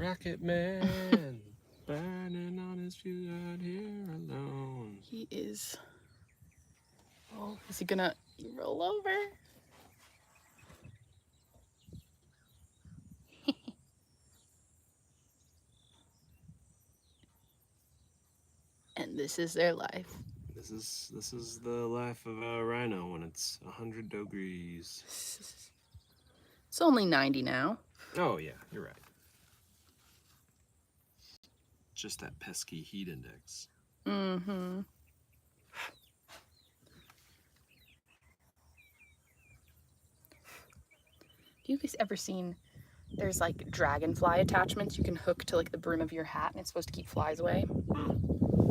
Rocket Man, burning on his fuse out here alone. He is. Oh, is he gonna roll over? And this is their life. This is the life of a rhino when it's 100 degrees. It's only 90 now. Oh yeah, you're right. Just that pesky heat index. Mm-hmm. Have you guys ever seen, there's like dragonfly attachments you can hook to like the brim of your hat, and it's supposed to keep flies away?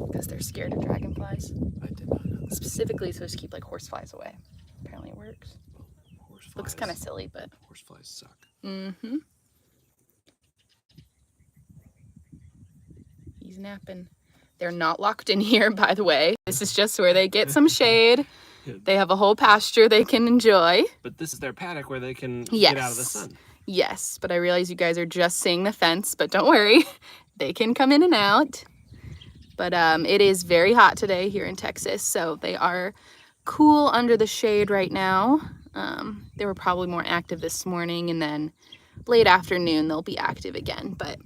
Because they're scared of dragonflies. I did not know that. Specifically, it's supposed to keep like horseflies away. Apparently it works. Well, horseflies. Looks kind of silly, but. Horseflies suck. Mm-hmm. He's napping. They're not locked in here, by the way. This is just where they get some shade. They have a whole pasture they can enjoy. But this is their paddock where they can get out of the sun. Yes, but I realize you guys are just seeing the fence, but don't worry. They can come in and out. But it is very hot today here in Texas, so they are cool under the shade right now. They were probably more active this morning, and then late afternoon they'll be active again. But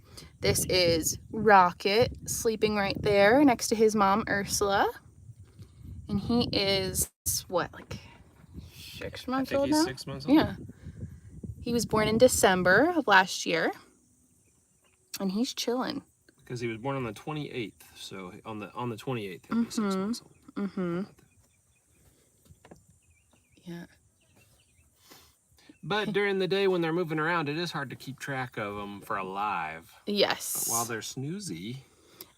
this is Rocket sleeping right there next to his mom, Ursula. And he is, what, like 6 months old now? He's 6 months old. Yeah. He was born in December of last year. And he's chilling. Because he was born on the 28th, so on the 28th he'll be 6 months old. Mm-hmm. Yeah. But during the day when they're moving around, it is hard to keep track of them for alive. Yes. But while they're snoozy.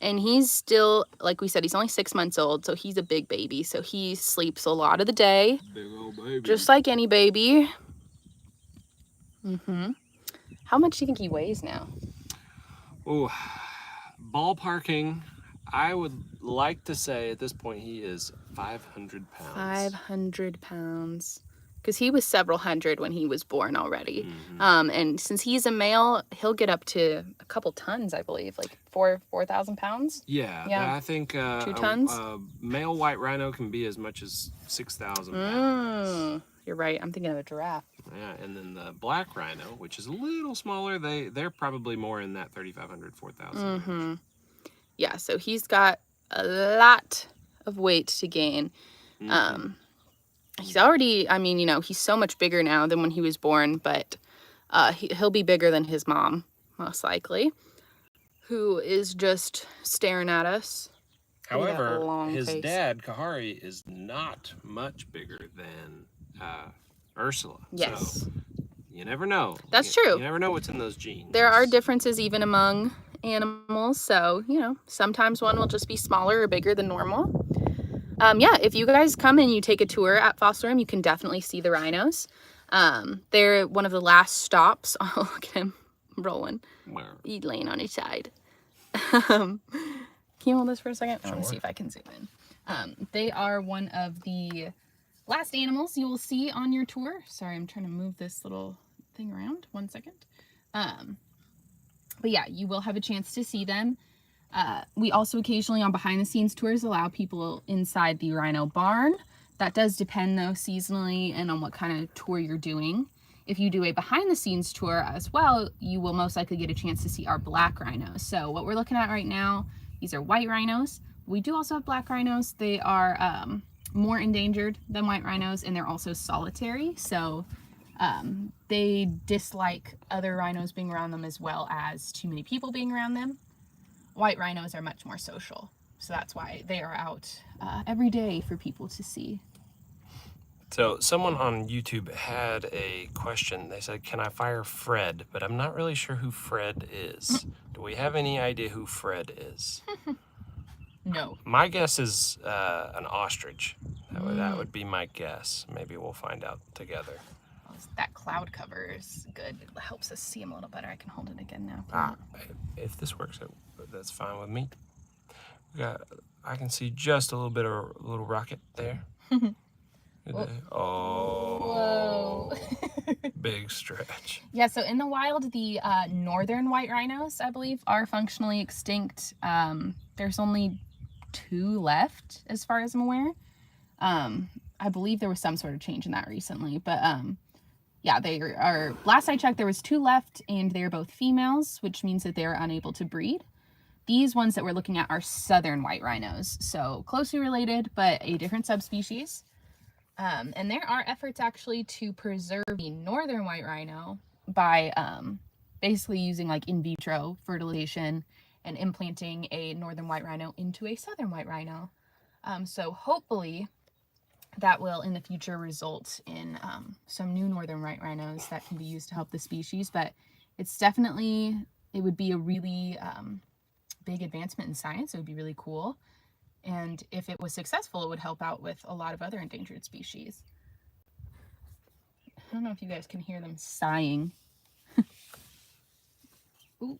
And he's still, like we said, he's only 6 months old, so he's a big baby. So he sleeps a lot of the day. Big old baby. Just like any baby. Mm-hmm. How much do you think he weighs now? Oh, ballparking, I would like to say at this point he is 500 pounds. 500 pounds. Because he was several hundred when he was born already. Mm-hmm. And since he's a male, he'll get up to a couple tons, I believe, like 4,000 pounds. Yeah, I think 2 tons. A male white rhino can be as much as 6,000 pounds. You're right. I'm thinking of a giraffe. Yeah, and then the black rhino, which is a little smaller, they're probably more in that 3,500, 4,000 range. Yeah, so he's got a lot of weight to gain. He's already, I mean, you know, he's so much bigger now than when he was born, but he'll be bigger than his mom, most likely, who is just staring at us. However, his dad, Kahari, is not much bigger than Ursula. Yes. So you never know. That's true. You never know what's in those genes. There are differences even among animals, so, you know, sometimes one will just be smaller or bigger than normal. Yeah, if you guys come and you take a tour at Fossil Room, you can definitely see the rhinos. They're one of the last stops. Oh, look at him rolling. He's laying on his side. Can you hold this for a second? I want to see if I can zoom in. They are one of the last animals you will see on your tour. Sorry, I'm trying to move this little thing around. 1 second. But yeah, you will have a chance to see them. We also occasionally on behind the scenes tours allow people inside the rhino barn. That does depend though seasonally and on what kind of tour you're doing. If you do a behind the scenes tour as well, you will most likely get a chance to see our black rhinos. So what we're looking at right now, these are white rhinos. We do also have black rhinos. They are more endangered than white rhinos, and they're also solitary. So they dislike other rhinos being around them as well as too many people being around them. White rhinos are much more social, so that's why they are out every day for people to see. So someone on YouTube had a question. They said, can I fire Fred? But I'm not really sure who Fred is. Do we have any idea who Fred is? No. My guess is an ostrich. That would be my guess. Maybe we'll find out together. That cloud cover is good. It helps us see him a little better. I can hold it again now. If this works, that's fine with me. I can see just a little bit of a little rocket there. Oh, big stretch. Yeah, so in the wild, the northern white rhinos, I believe, are functionally extinct. There's only 2 left, as far as I'm aware. I believe there was some sort of change in that recently, but yeah, they are. Last I checked, there was 2 left, and they're both females, which means that they are unable to breed. These ones that we're looking at are southern white rhinos, so closely related, but a different subspecies. And there are efforts actually to preserve the northern white rhino by basically using like in vitro fertilization and implanting a northern white rhino into a southern white rhino. So hopefully that will in the future result in some new northern white rhinos that can be used to help the species. But it's definitely, it would be a really big advancement in science. It would be really cool. And if it was successful, it would help out with a lot of other endangered species. I don't know if you guys can hear them sighing. Ooh.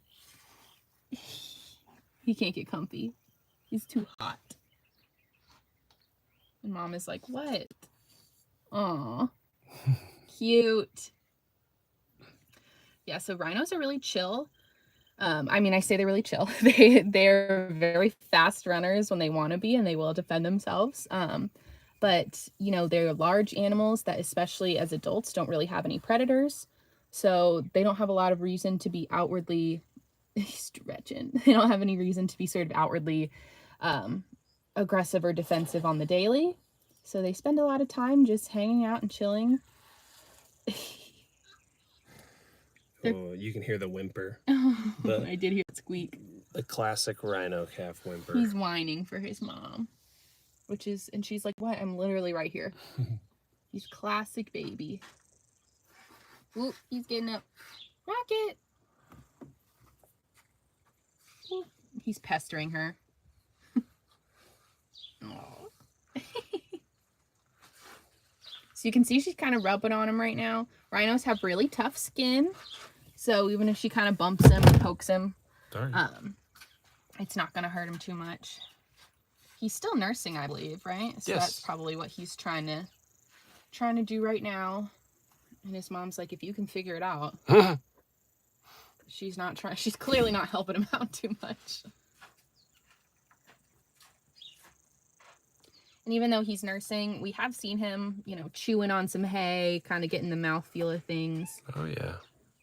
He can't get comfy. He's too hot. And Mom is like, what? Aw. Cute. Yeah, so rhinos are really chill. I mean, I say they're really chill. They're very fast runners when they want to be, and they will defend themselves. But you know, they're large animals that, especially as adults, don't really have any predators, so they don't have a lot of reason to be outwardly stretching. They don't have any reason to be sort of outwardly aggressive or defensive on the daily. So they spend a lot of time just hanging out and chilling. Oh, you can hear the whimper. I did hear it squeak. The classic rhino calf whimper. He's whining for his mom, which is, and she's like, what? I'm literally right here. He's classic baby. Oop, he's getting up. Rocket! Oop, he's pestering her. So you can see she's kind of rubbing on him right now. Rhinos have really tough skin. So even if she kind of bumps him and pokes him, it's not going to hurt him too much. He's still nursing, I believe, right? So yes. That's probably what he's trying to do right now. And his mom's like, if you can figure it out. She's not trying. She's clearly not helping him out too much. And even though he's nursing, we have seen him, you know, chewing on some hay, kind of getting the mouthfeel of things. Oh, yeah.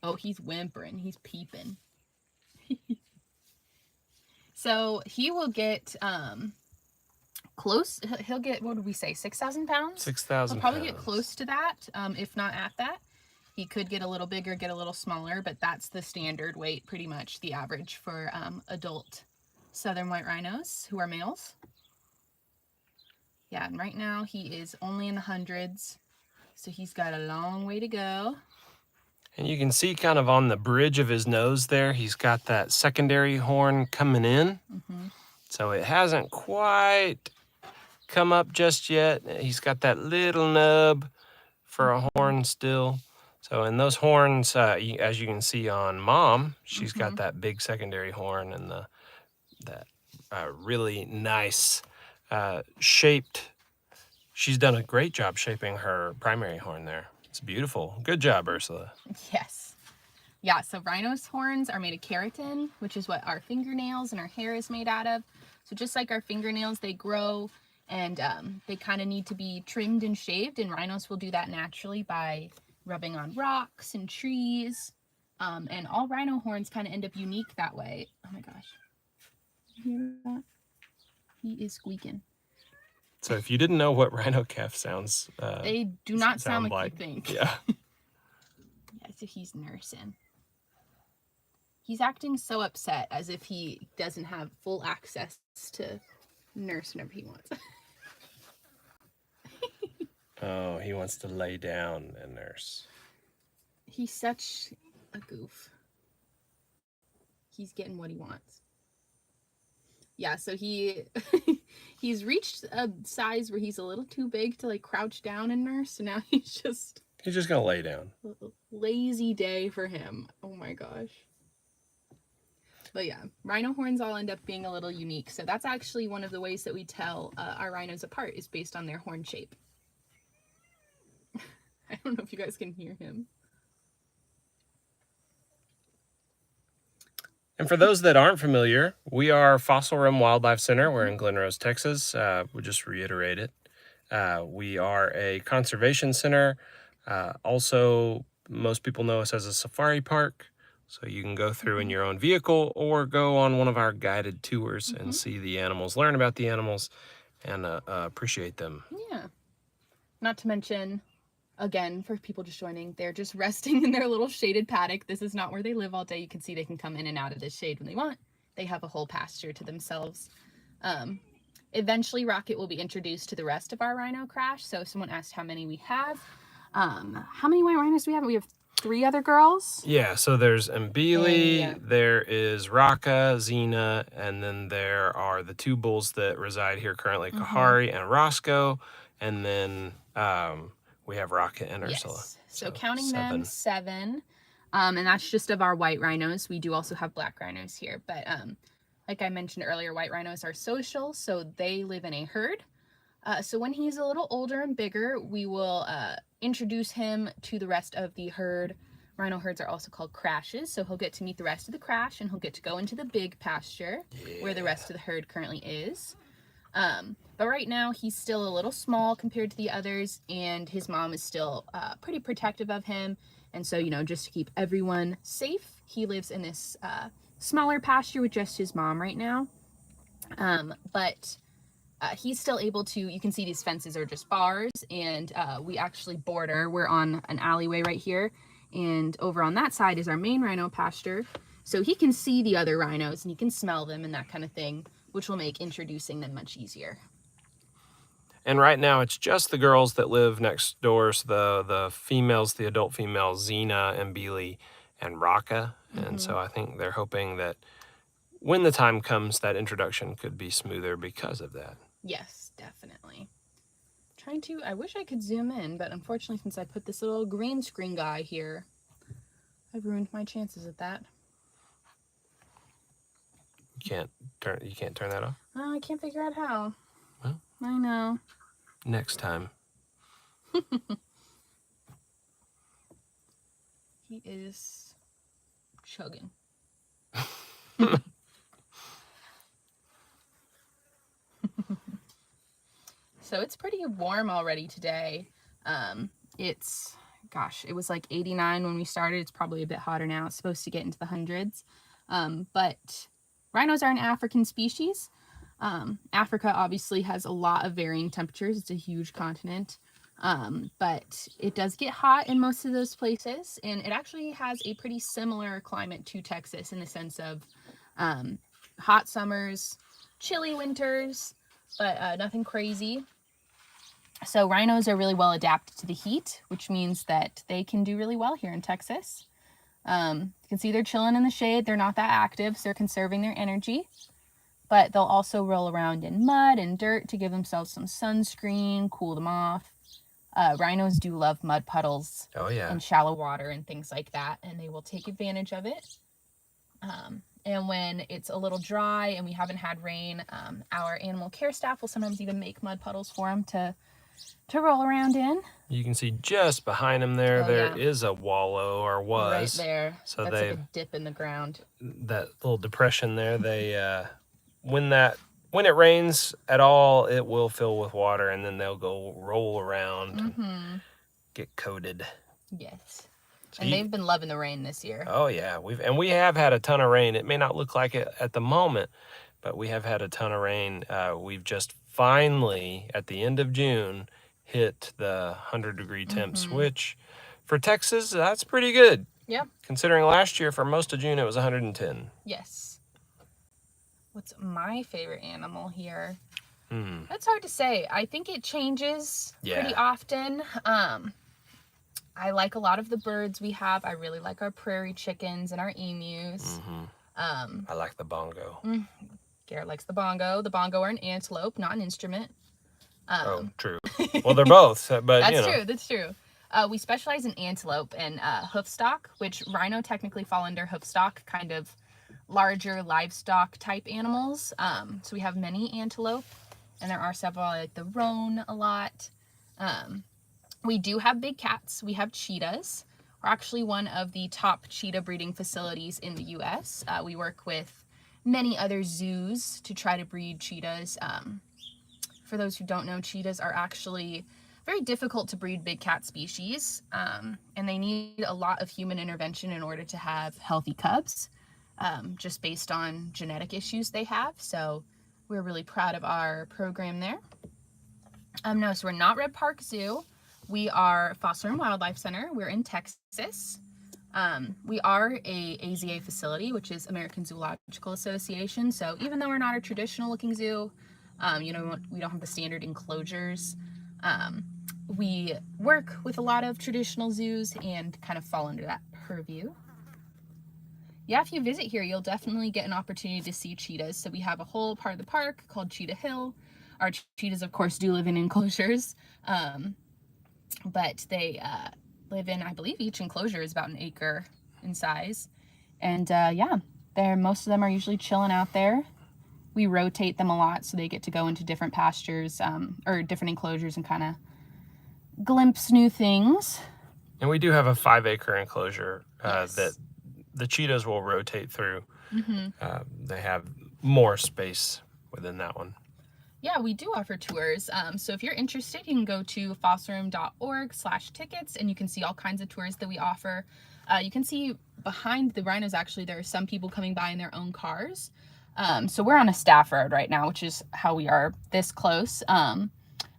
Oh, he's whimpering. He's peeping. So he will get close. He'll get, what did we say, 6,000 pounds? 6,000 He'll probably get close to that, if not at that. He could get a little bigger, get a little smaller, but that's the standard weight, pretty much the average for adult southern white rhinos who are males. Yeah, and right now he is only in the hundreds, so he's got a long way to go. And you can see kind of on the bridge of his nose there, he's got that secondary horn coming in. So it hasn't quite come up just yet. He's got that little nub for a horn still. So in those horns, as you can see on Mom, she's got that big secondary horn and that really nice shaped. She's done a great job shaping her primary horn there. It's beautiful. Good job, Ursula. Yes. Yeah, so rhinos' horns are made of keratin, which is what our fingernails and our hair is made out of. So just like our fingernails, they grow and they kind of need to be trimmed and shaved, and rhinos will do that naturally by rubbing on rocks and trees. And all rhino horns kind of end up unique that way. Oh my gosh. You hear that? He is squeaking. So if you didn't know what rhino calf sounds, they do not sound like you think. Yeah. Yeah, so he's nursing. He's acting so upset as if he doesn't have full access to nurse whenever he wants. Oh, he wants to lay down and nurse. He's such a goof. He's getting what he wants. Yeah, so he's reached a size where he's a little too big to like crouch down and nurse. So now he's just gonna lay down. Lazy day for him. Oh my gosh. But yeah, rhino horns all end up being a little unique. So that's actually one of the ways that we tell our rhinos apart, is based on their horn shape. I don't know if you guys can hear him. And for those that aren't familiar, we are Fossil Rim Wildlife Center. We're in Glen Rose, Texas. We'll just reiterate it. We are a conservation center. Also, most people know us as a safari park. So you can go through in your own vehicle or go on one of our guided tours and see the animals, learn about the animals, and appreciate them. Yeah. Not to mention, again, for people just joining, they're just resting in their little shaded paddock. This is not where they live all day. You can see they can come in and out of this shade when they want. They have a whole pasture to themselves. Eventually, Rocket will be introduced to the rest of our rhino crash. So someone asked how many we have. How many white rhinos do we have? We have 3 other girls. Yeah, so there's Mbili, there is Raka, Xena, and then there are the 2 bulls that reside here currently, Kahari and Roscoe, and then we have Rocket and Ursula. Yes. So counting 7. Them, 7. And that's just of our white rhinos. We do also have black rhinos here, but like I mentioned earlier, white rhinos are social, so they live in a herd. So when he's a little older and bigger, we will introduce him to the rest of the herd. Rhino herds are also called crashes, so he'll get to meet the rest of the crash, and he'll get to go into the big pasture where the rest of the herd currently is. But right now, he's still a little small compared to the others, and his mom is still pretty protective of him. And so, you know, just to keep everyone safe, he lives in this smaller pasture with just his mom right now. But he's still able to, you can see these fences are just bars, and we actually border, we're on an alleyway right here, and over on that side is our main rhino pasture. So he can see the other rhinos and he can smell them and that kind of thing, which will make introducing them much easier. And right now it's just the girls that live next door. So the females, the adult females, Xena, Mbili, and Raka. And so I think they're hoping that when the time comes, that introduction could be smoother because of that. Yes, definitely. I wish I could zoom in, but unfortunately, since I put this little green screen guy here, I've ruined my chances at that. You can't turn that off? Oh, I can't figure out how. Well, I know. Next time. He is chugging. So it's pretty warm already today. It was like 89 when we started. It's probably a bit hotter now. It's supposed to get into the hundreds. But rhinos are an African species. Africa obviously has a lot of varying temperatures. It's a huge continent. But it does get hot in most of those places. And it actually has a pretty similar climate to Texas in the sense of hot summers, chilly winters, but nothing crazy. So rhinos are really well adapted to the heat, which means that they can do really well here in Texas. You can see they're chilling in the shade. They're not that active, so they're conserving their energy. But they'll also roll around in mud and dirt to give themselves some sunscreen, cool them off. Rhinos do love mud puddles and shallow water and things like that, and they will take advantage of it. And when it's a little dry and we haven't had rain, our animal care staff will sometimes even make mud puddles for them to roll around in. You can see just behind him there, there is a wallow, or was. Right there. So that's like a dip in the ground. That little depression there, they when it rains at all, it will fill with water, and then they'll go roll around and get coated. Yes. So they've been loving the rain this year. Oh yeah, we have had a ton of rain. It may not look like it at the moment, but we have had a ton of rain. We've just finally, at the end of June, hit the 100-degree temps, which for Texas, that's pretty good. Yeah. Considering last year, for most of June, it was 110. Yes. What's my favorite animal here? That's hard to say. I think it changes pretty often. I like a lot of the birds we have. I really like our prairie chickens and our emus. I like the bongo. Garrett likes the bongo. The bongo are an antelope, not an instrument. Oh, true. Well, they're both, but That's true. We specialize in antelope and hoofstock, which rhino technically fall under hoofstock, kind of larger livestock type animals. So we have many antelope, and there are several. I like the roan a lot. We do have big cats. We have cheetahs. We're actually one of the top cheetah breeding facilities in the US. We work with many other zoos to try to breed cheetahs. For those who don't know, cheetahs are actually very difficult to breed big cat species, and they need a lot of human intervention in order to have healthy cubs, just based on genetic issues they have. So we're really proud of our program there. No, so we're not Red Park Zoo. We are Fossil and Wildlife Center. We're in Texas. We are a AZA facility, which is American Zoological Association. So even though we're not a traditional looking zoo, you know, we don't have the standard enclosures. We work with a lot of traditional zoos and kind of fall under that purview. Yeah, if you visit here, you'll definitely get an opportunity to see cheetahs. So we have a whole part of the park called Cheetah Hill. Our cheetahs, of course, do live in enclosures, but they live in, I believe each enclosure is about an acre in size. And yeah, most of them are usually chilling out there. We rotate them a lot so they get to go into different pastures or different enclosures and kind of glimpse new things. And we do have a 5-acre enclosure Yes. that the cheetahs will rotate through. They have more space within that one. Yeah, we do offer tours. So if you're interested, you can go to fossilroom.org/tickets and you can see all kinds of tours that we offer. You can see behind the rhinos, actually, there are some people coming by in their own cars. So we're on a staff road right now, which is how we are this close.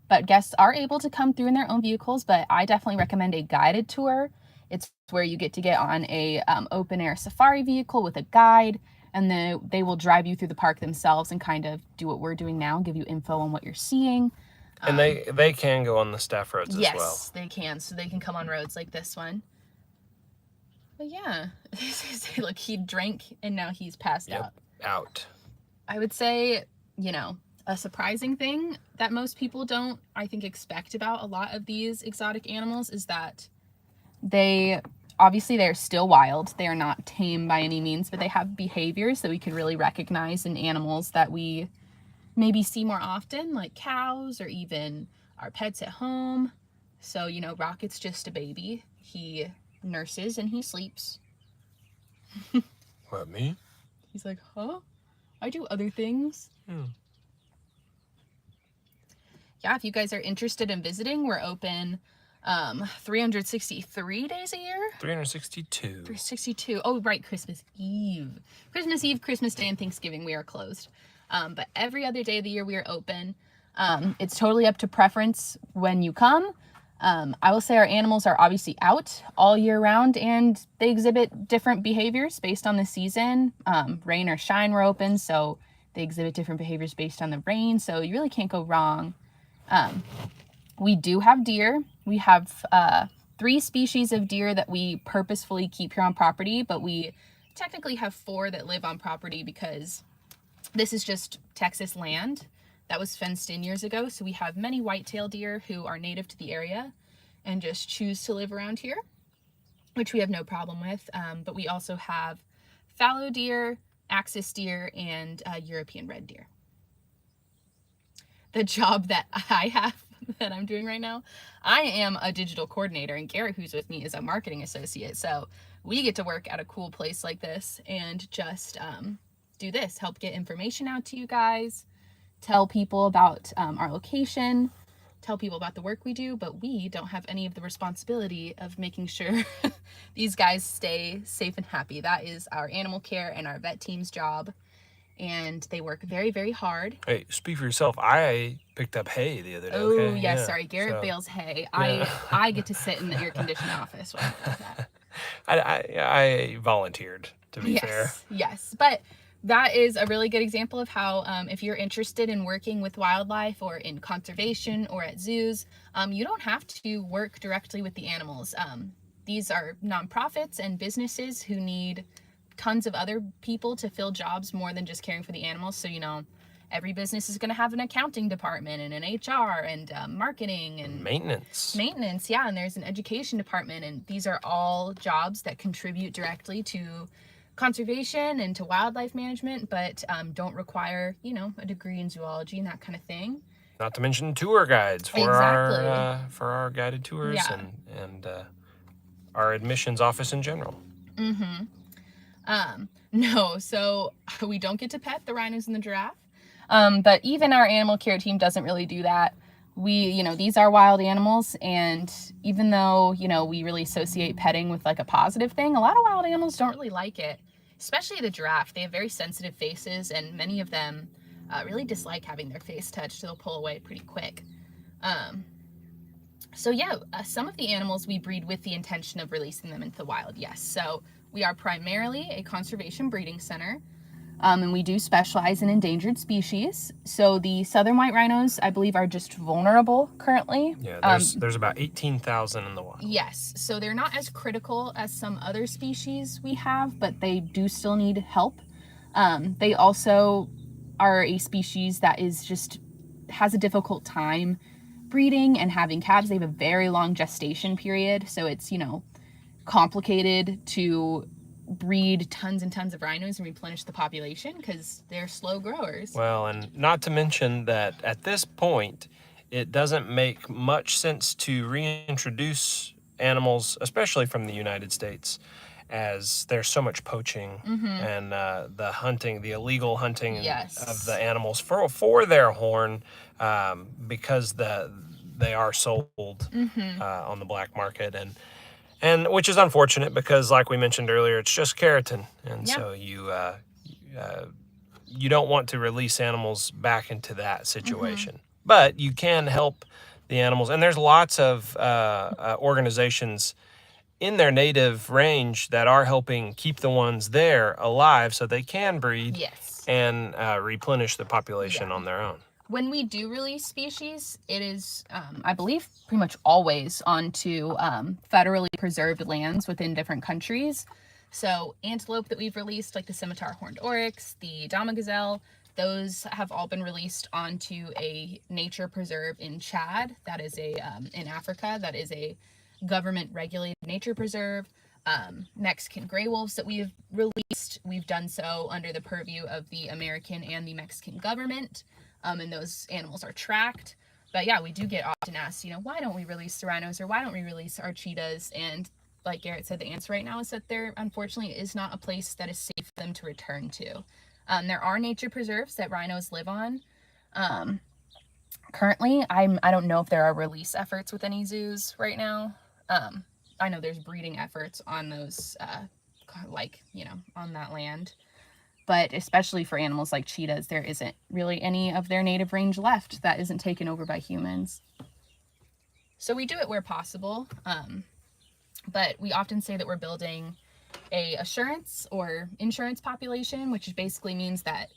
But guests are able to come through in their own vehicles, but I definitely recommend a guided tour. It's where you get to get on a open air safari vehicle with a guide, and then they will drive you through the park themselves and kind of do what we're doing now, give you info on what you're seeing. And they can go on the staff roads as well. Yes, they can. So they can come on roads like this one. But yeah, look, he drank and now he's passed out. I would say, you know, a surprising thing that most people don't, I think, expect about a lot of these exotic animals is that they're still wild. They are not tame by any means, but they have behaviors that we can really recognize in animals that we maybe see more often, like cows or even our pets at home. So, you know, Rocket's just a baby. He nurses and he sleeps. What, me? He's like, huh? I do other things. Yeah, if you guys are interested in visiting, we're open 363 days a year. 362. 362. Oh, right, Christmas Eve. Christmas Eve, Christmas Day, and Thanksgiving, we are closed. But every other day of the year, we are open. It's totally up to preference when you come. I will say our animals are obviously out all year round, and they exhibit different behaviors based on the season. Rain or shine, we're open, so they exhibit different behaviors based on the rain, so you really can't go wrong. We do have deer. We have 3 species of deer that we purposefully keep here on property, but we technically have 4 that live on property because this is just Texas land that was fenced in years ago. So we have many whitetail deer who are native to the area and just choose to live around here, which we have no problem with. But we also have fallow deer, axis deer, and European red deer. The job that I have that I'm doing right now, I am a digital coordinator, and Garrett, who's with me, is a marketing associate. So we get to work at a cool place like this and just do this, help get information out to you guys, tell people about our location, tell people about the work we do, but we don't have any of the responsibility of making sure these guys stay safe and happy. That is our animal care and our vet team's job. And they work very, very hard. Hey, speak for yourself. I picked up hay the other day. Oh, okay? yes, yeah, sorry. Garrett bales hay. Yeah. I get to sit in the air-conditioned office while I do that. I volunteered, to be fair. Yes, but that is a really good example of how if you're interested in working with wildlife or in conservation or at zoos, you don't have to work directly with the animals. These are nonprofits and businesses who need tons of other people to fill jobs more than just caring for the animals. So, you know, every business is going to have an accounting department and an HR and marketing and maintenance. Yeah, and there's an education department, and these are all jobs that contribute directly to conservation and to wildlife management, but don't require, you know, a degree in zoology and that kind of thing. Not to mention tour guides for our guided tours Yeah. and our admissions office in general. No, so we don't get to pet the rhinos and the giraffe. But even our animal care team doesn't really do that. These are wild animals, and even though, we really associate petting with like a positive thing, a lot of wild animals don't really like it, especially the giraffe. They have very sensitive faces, and many of them really dislike having their face touched, so they'll pull away pretty quick. Some of the animals we breed with the intention of releasing them into the wild, yes. So we are primarily a conservation breeding center, and we do specialize in endangered species. So the southern white rhinos, I believe, are just vulnerable currently. Yeah, there's about 18,000 in the wild. Yes, so they're not as critical as some other species we have, but they do still need help. They also are a species that has a difficult time breeding and having calves. They have a very long gestation period, so it's complicated to breed tons and tons of rhinos and replenish the population because they're slow growers. Well, and not to mention that at this point it doesn't make much sense to reintroduce animals, especially from the United States, as there's so much poaching and the illegal hunting of the animals for their horn, because they are sold on the black market, and which is unfortunate because, like we mentioned earlier, it's just keratin, and so you don't want to release animals back into that situation. But you can help the animals, and there's lots of organizations in their native range that are helping keep the ones there alive so they can breed and replenish the population on their own. When we do release species, it is, I believe, pretty much always onto federally preserved lands within different countries. So antelope that we've released, like the scimitar horned oryx, the dama gazelle, those have all been released onto a nature preserve in Chad. That is in Africa, that is a government regulated nature preserve. Mexican gray wolves that we've released, we've done so under the purview of the American and the Mexican government. And those animals are tracked. But yeah, we do get often asked, why don't we release the rhinos, or why don't we release our cheetahs? And like Garrett said, the answer right now is that there unfortunately is not a place that is safe for them to return to. There are nature preserves that rhinos live on. Currently, I don't know if there are release efforts with any zoos right now. I know there's breeding efforts on those, on that land. But especially for animals like cheetahs, there isn't really any of their native range left that isn't taken over by humans. So we do it where possible, but we often say that we're building a assurance or insurance population, which basically means that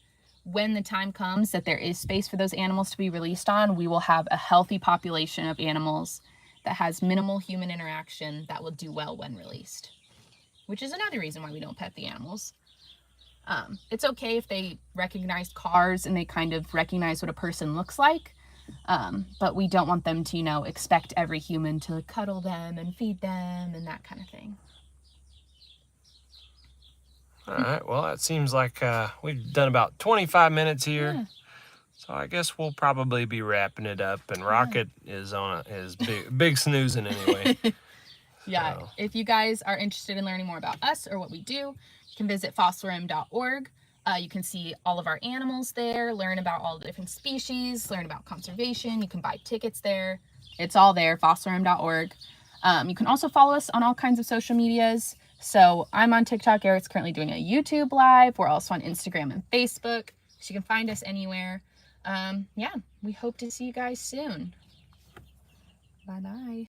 when the time comes that there is space for those animals to be released on, we will have a healthy population of animals that has minimal human interaction that will do well when released, which is another reason why we don't pet the animals. It's okay if they recognize cars and they kind of recognize what a person looks like, but we don't want them to, expect every human to cuddle them and feed them and that kind of thing. All right, well, it seems like we've done about 25 minutes here. Yeah. So I guess we'll probably be wrapping it up, and Rocket is on his big snoozing anyway. Yeah, so if you guys are interested in learning more about us or what we do, you can visit fossilrim.org. You can see all of our animals there, learn about all the different species, learn about conservation. You can buy tickets there. It's all there, fossilrim.org. You can also follow us on all kinds of social medias. So I'm on TikTok. Eric's currently doing a YouTube live. We're also on Instagram and Facebook. So you can find us anywhere. We hope to see you guys soon. Bye-bye.